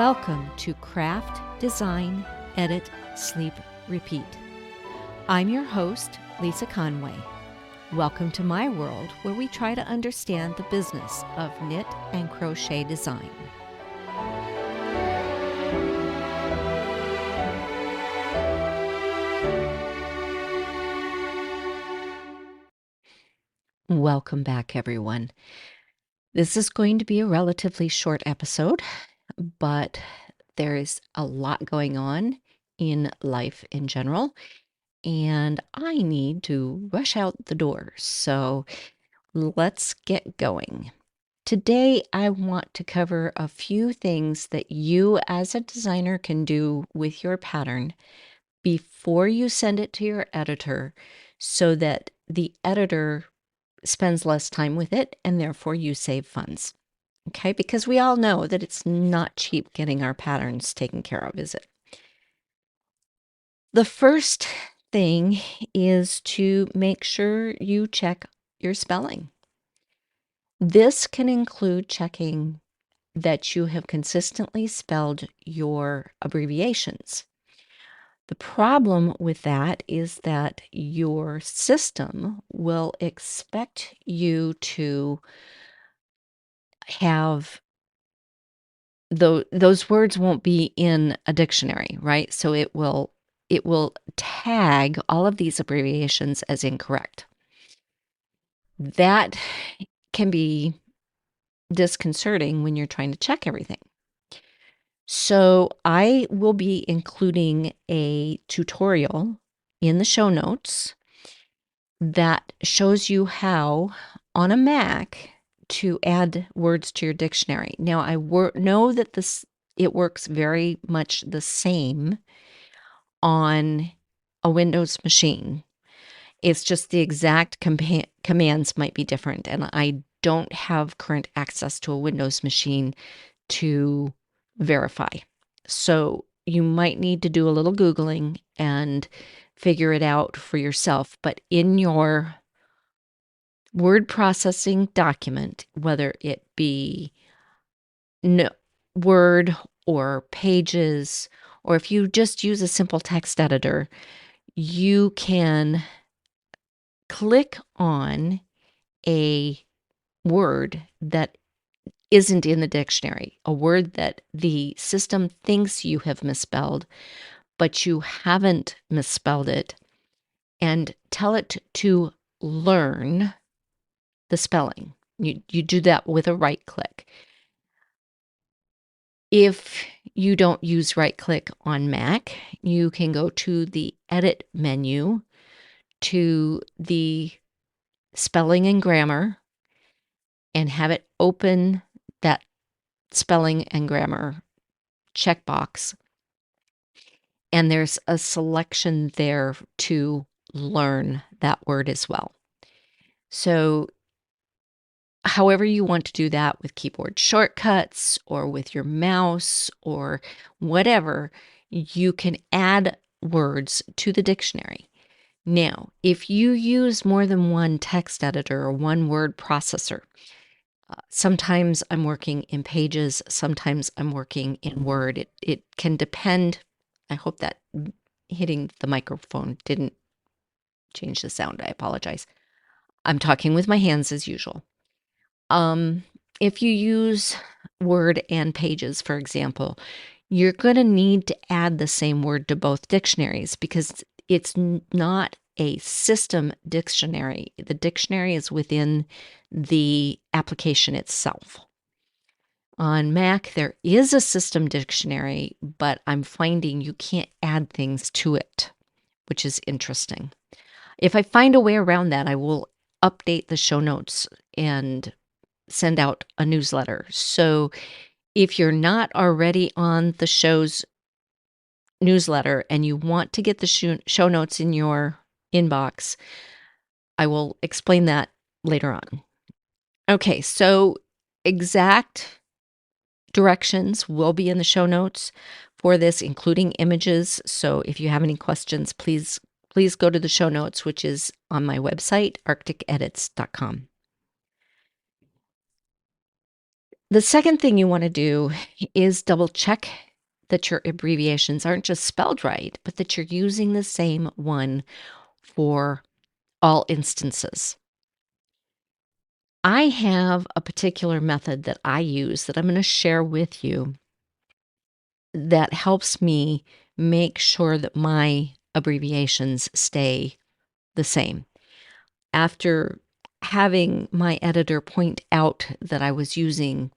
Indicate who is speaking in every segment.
Speaker 1: Welcome to Craft, Design, Edit, Sleep, Repeat. I'm your host, Lisa Conway. Welcome to my world where we try to understand the business of knit and crochet design. Welcome back, everyone. This is going to be a relatively short episode, but there is a lot going on in life in general, and I need to rush out the door. So let's get going. Today, I want to cover a few things that you as a designer can do with your pattern before you send it to your editor so that the editor spends less time with it and therefore you save funds. Okay, because we all know that it's not cheap getting our patterns taken care of, is it? The first thing is to make sure you check your spelling. This can include checking that you have consistently spelled your abbreviations. The problem with that is that your system will expect you to have those words won't be in a dictionary, right? So it will tag all of these abbreviations as incorrect. That can be disconcerting when you're trying to check everything. So I will be including a tutorial in the show notes that shows you how on a Mac to add words to your dictionary. Now, I know that it works very much the same on a Windows machine. It's just the exact commands might be different, and I don't have current access to a Windows machine to verify. So you might need to do a little Googling and figure it out for yourself. But in your word processing document, whether it be Word or Pages, or if you just use a simple text editor, you can click on a word that isn't in the dictionary, a word that the system thinks you have misspelled, but you haven't misspelled it, and tell it to learn the spelling. You do that with a right click. If you don't use right click on Mac, you can go to the edit menu to the spelling and grammar and have it open that spelling and grammar checkbox. And there's a selection there to learn that word as well. So however you want to do that with keyboard shortcuts or with your mouse or whatever, you can add words to the dictionary. Now, if you use more than one text editor or one word processor, sometimes I'm working in Pages, sometimes I'm working in Word. It can depend. I hope that hitting the microphone didn't change the sound. I apologize. I'm talking with my hands as usual. If you use Word and Pages, for example, you're going to need to add the same word to both dictionaries because it's not a system dictionary. The dictionary is within the application itself. On Mac, there is a system dictionary, but I'm finding you can't add things to it, which is interesting. If I find a way around that, I will update the show notes and send out a newsletter. So if you're not already on the show's newsletter and you want to get the show notes in your inbox, I will explain that later on. Okay, so exact directions will be in the show notes for this, including images. So if you have any questions, please go to the show notes, which is on my website, arcticedits.com. The second thing you want to do is double check that your abbreviations aren't just spelled right, but that you're using the same one for all instances. I have a particular method that I use that I'm going to share with you that helps me make sure that my abbreviations stay the same. After having my editor point out that I was using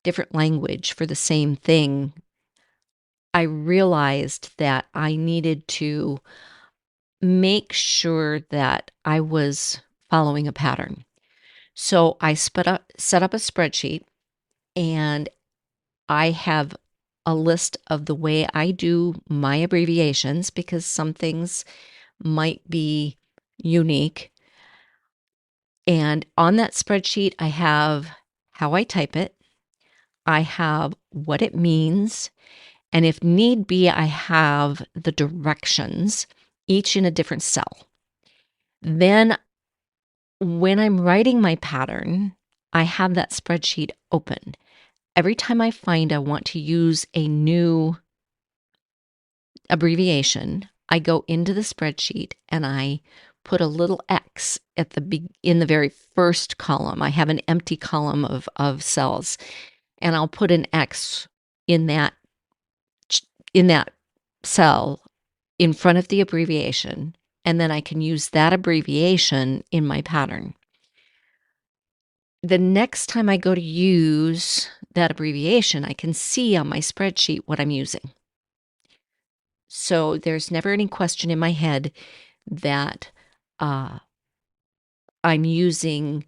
Speaker 1: different language for the same thing, I realized that I needed to make sure that I was following a pattern. So I set up a spreadsheet, and I have a list of the way I do my abbreviations because some things might be unique. And on that spreadsheet, I have how I type it, I have what it means, and if need be, I have the directions, each in a different cell. Then when I'm writing my pattern, I have that spreadsheet open. Every time I find I want to use a new abbreviation, I go into the spreadsheet and I put a little X at in the very first column. I have an empty column of cells, and I'll put an X in that in that cell in front of the abbreviation, and then I can use that abbreviation in my pattern. The next time I go to use that abbreviation, I can see on my spreadsheet what I'm using. So there's never any question in my head that I'm using,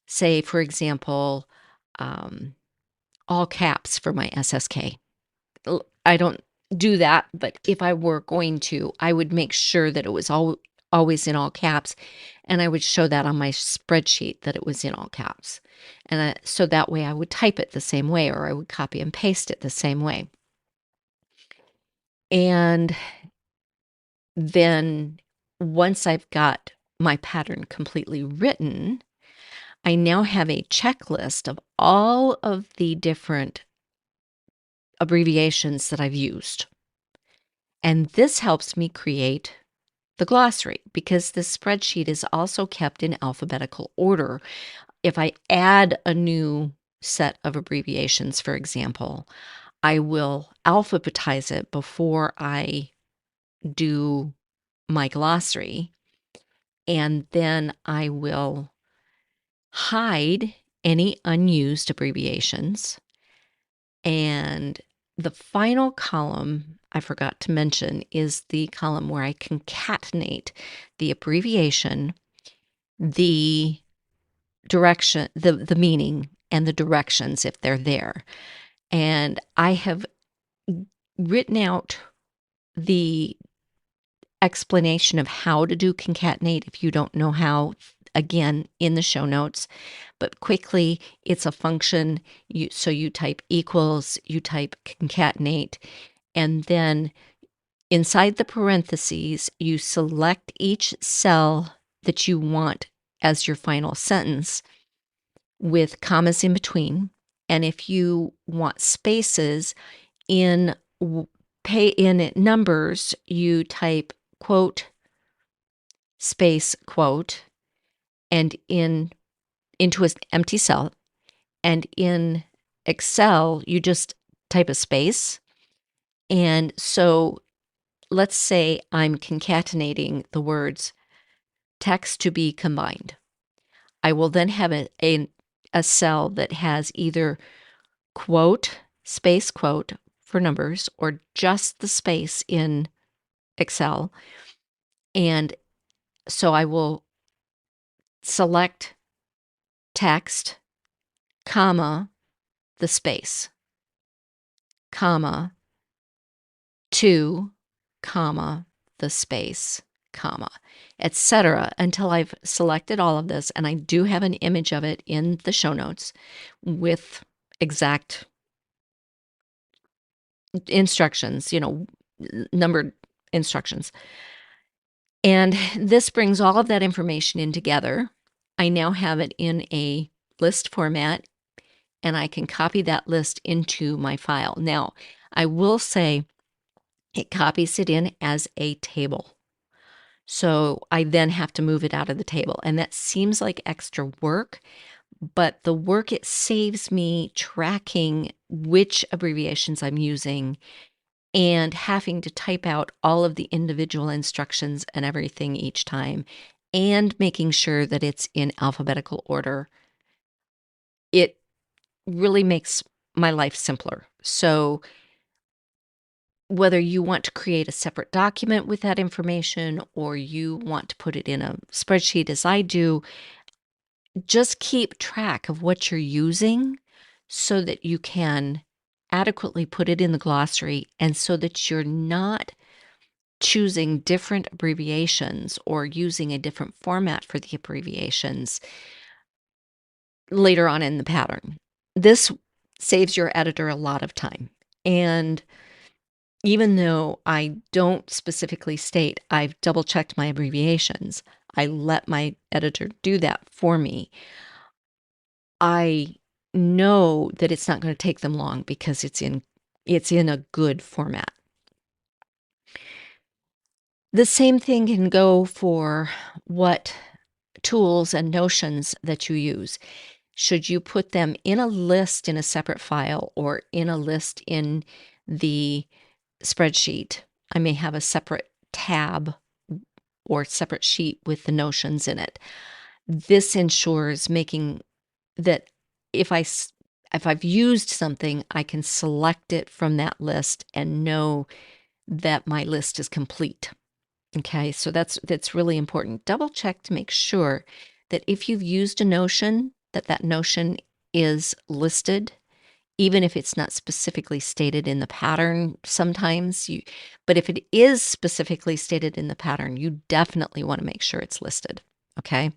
Speaker 1: say, for example, all caps for my SSK. I don't do that, but if I were going to, I would make sure that it was always in all caps, and I would show that on my spreadsheet that it was in all caps. And so that way I would type it the same way, or I would copy and paste it the same way. And then once I've got my pattern completely written, I now have a checklist of all of the different abbreviations that I've used. And this helps me create the glossary because this spreadsheet is also kept in alphabetical order. If I add a new set of abbreviations, for example, I will alphabetize it before I do my glossary, and then I will hide any unused abbreviations. And the final column I forgot to mention is the column where I concatenate the abbreviation, the direction, the meaning, and the directions if they're there. And I have written out the explanation of how to do concatenate if you don't know how, again, in the show notes. But quickly, it's a function. So you type equals, you type concatenate, and then inside the parentheses, you select each cell that you want as your final sentence with commas in between. And if you want spaces in numbers, you type quote, space, quote, and into an empty cell. And in Excel, you just type a space. And so let's say I'm concatenating the words text to be combined. I will then have a cell that has either quote, space, quote for numbers, or just the space in Excel. And so I will select text, comma, the space, comma, to, comma, the space, comma, etc., until I've selected all of this. And I do have an image of it in the show notes with exact instructions, numbered instructions. And this brings all of that information in together. I now have it in a list format and I can copy that list into my file. Now, I will say it copies it in as a table. So I then have to move it out of the table, and that seems like extra work, but the work it saves me tracking which abbreviations I'm using and having to type out all of the individual instructions and everything each time, and making sure that it's in alphabetical order. It really makes my life simpler. So whether you want to create a separate document with that information or you want to put it in a spreadsheet as I do, just keep track of what you're using so that you can adequately put it in the glossary, and so that you're not choosing different abbreviations or using a different format for the abbreviations later on in the pattern. This saves your editor a lot of time. And even though I don't specifically state I've double checked my abbreviations, I let my editor do that for me. I know that it's not going to take them long because it's in a good format. The same thing can go for what tools and notions that you use. Should you put them in a list in a separate file or in a list in the spreadsheet? I may have a separate tab or separate sheet with the notions in it. This ensures making that if I've used something, I can select it from that list and know that my list is complete. Okay, so that's really important. Double check to make sure that if you've used a notion, that notion is listed, even if it's not specifically stated in the pattern sometimes. But if it is specifically stated in the pattern, you definitely want to make sure it's listed, okay?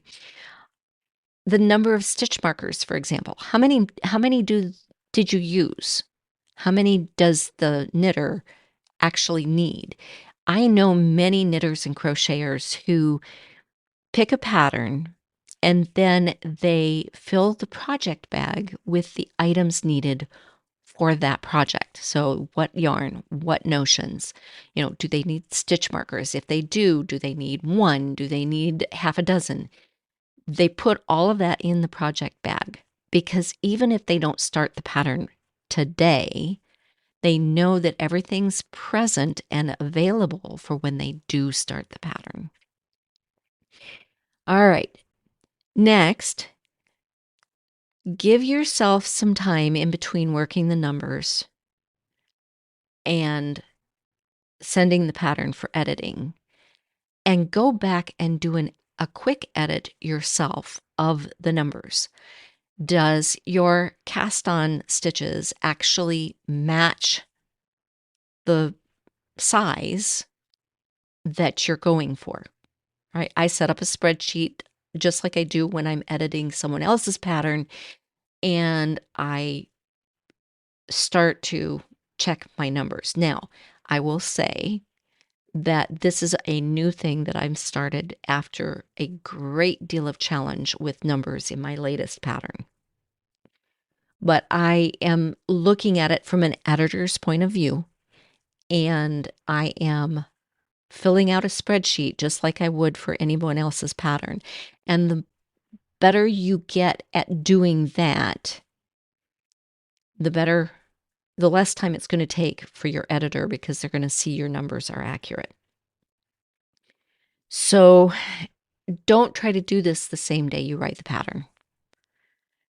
Speaker 1: The number of stitch markers, for example. How many did you use? How many does the knitter actually need? I know many knitters and crocheters who pick a pattern and then they fill the project bag with the items needed for that project. So what yarn, what notions, do they need stitch markers? If they do they need one? Do they need half a dozen? They put all of that in the project bag, because even if they don't start the pattern today, they know that everything's present and available for when they do start the pattern. All right. Next, give yourself some time in between working the numbers and sending the pattern for editing, and go back and do a quick edit yourself of the numbers. Does your cast on stitches actually match the size that you're going for? Right? I set up a spreadsheet just like I do when I'm editing someone else's pattern, and I start to check my numbers. Now, I will say that this is a new thing that I've started after a great deal of challenge with numbers in my latest pattern. But I am looking at it from an editor's point of view, and I am filling out a spreadsheet just like I would for anyone else's pattern. And the better you get at doing that, the less time it's going to take for your editor, because they're going to see your numbers are accurate. So don't try to do this the same day you write the pattern.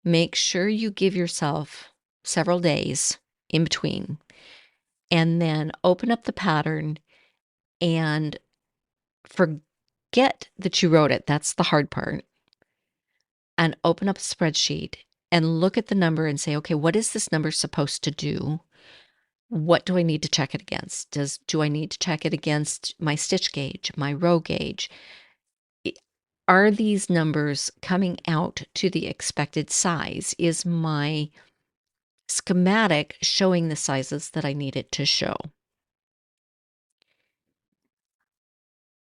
Speaker 1: Make sure you give yourself several days in between, and then open up the pattern and forget that you wrote it. That's the hard part. And open up a spreadsheet and look at the number and say, okay, what is this number supposed to do? What do I need to check it against? Do I need to check it against my stitch gauge, my row gauge? Are these numbers coming out to the expected size? Is my schematic showing the sizes that I need it to show?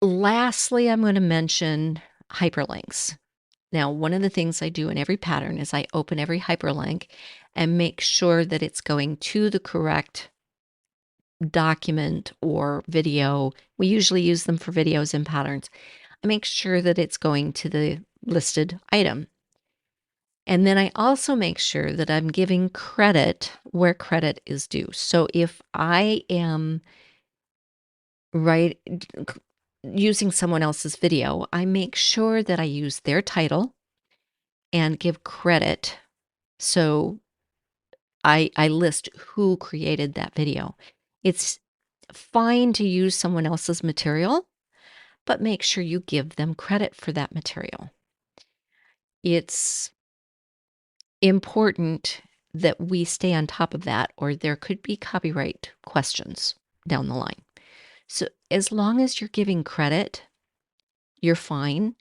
Speaker 1: Lastly, I'm going to mention hyperlinks. Now, one of the things I do in every pattern is I open every hyperlink and make sure that it's going to the correct document or video. We usually use them for videos and patterns. I make sure that it's going to the listed item. And then I also make sure that I'm giving credit where credit is due. So if I am using someone else's video, I make sure that I use their title and give credit. So I list who created that video. It's fine to use someone else's material, but make sure you give them credit for that material. It's important that we stay on top of that, or there could be copyright questions down the line. So as long as you're giving credit, you're fine.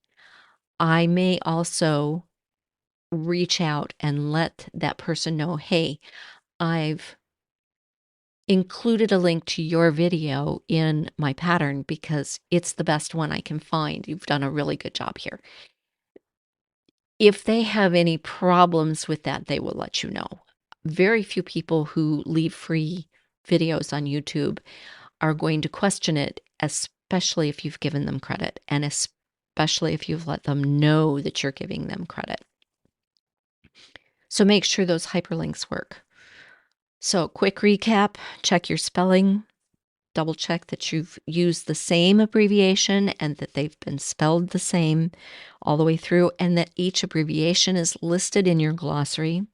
Speaker 1: I may also reach out and let that person know, hey, I've included a link to your video in my pattern because it's the best one I can find. You've done a really good job here. If they have any problems with that, they will let you know. Very few people who leave free videos on YouTube are going to question it, especially if you've given them credit, and especially if you've let them know that you're giving them credit. So make sure those hyperlinks work. So quick recap, check your spelling, double check that you've used the same abbreviation and that they've been spelled the same all the way through, and that each abbreviation is listed in your glossary.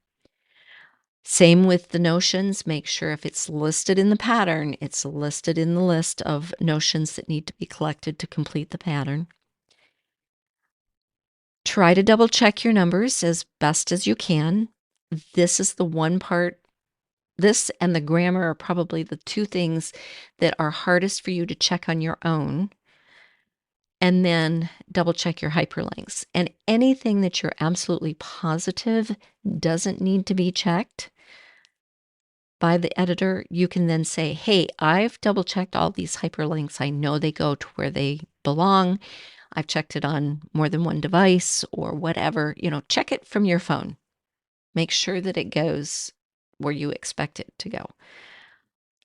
Speaker 1: Same with the notions. Make sure if it's listed in the pattern, it's listed in the list of notions that need to be collected to complete the pattern. Try to double check your numbers as best as you can. This is the one part. This and the grammar are probably the two things that are hardest for you to check on your own. And then double check your hyperlinks. And anything that you're absolutely positive doesn't need to be checked by the editor, you can then say, hey, I've double checked all these hyperlinks. I know they go to where they belong. I've checked it on more than one device or whatever. Check it from your phone. Make sure that it goes where you expect it to go.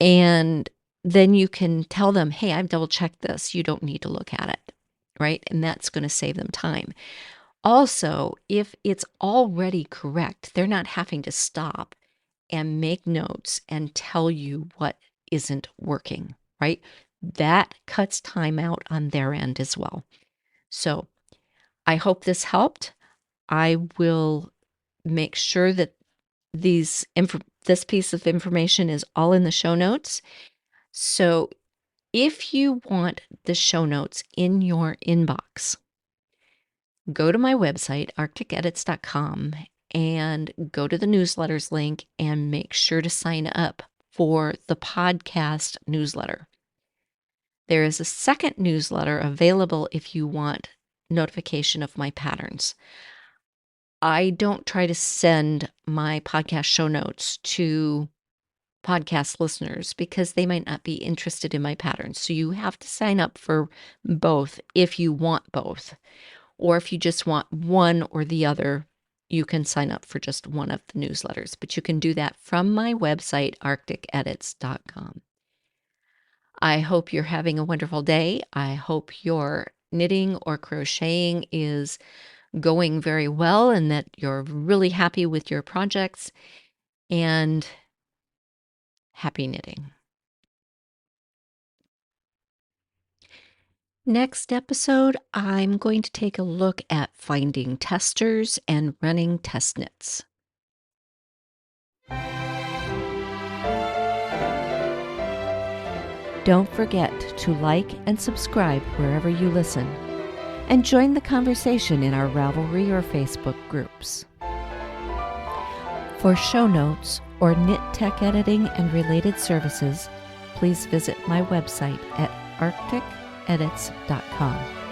Speaker 1: And then you can tell them, hey, I've double checked this. You don't need to look at it, right? And that's going to save them time. Also, if it's already correct, they're not having to stop and make notes and tell you what isn't working, right? That cuts time out on their end as well. So I hope this helped. I will make sure that this piece of information is all in the show notes. So if you want the show notes in your inbox, go to my website, arcticedits.com, and go to the newsletters link and make sure to sign up for the podcast newsletter. There is a second newsletter available if you want notification of my patterns. I don't try to send my podcast show notes to podcast listeners because they might not be interested in my patterns. So you have to sign up for both if you want both. Or if you just want one or the other, you can sign up for just one of the newsletters. But you can do that from my website, arcticedits.com. I hope you're having a wonderful day. I hope your knitting or crocheting is going very well and that you're really happy with your projects. And happy knitting. Next episode, I'm going to take a look at finding testers and running test knits. Don't forget to like and subscribe wherever you listen, and join the conversation in our Ravelry or Facebook groups. For show notes or knit tech editing and related services, please visit my website at arcticedits.com.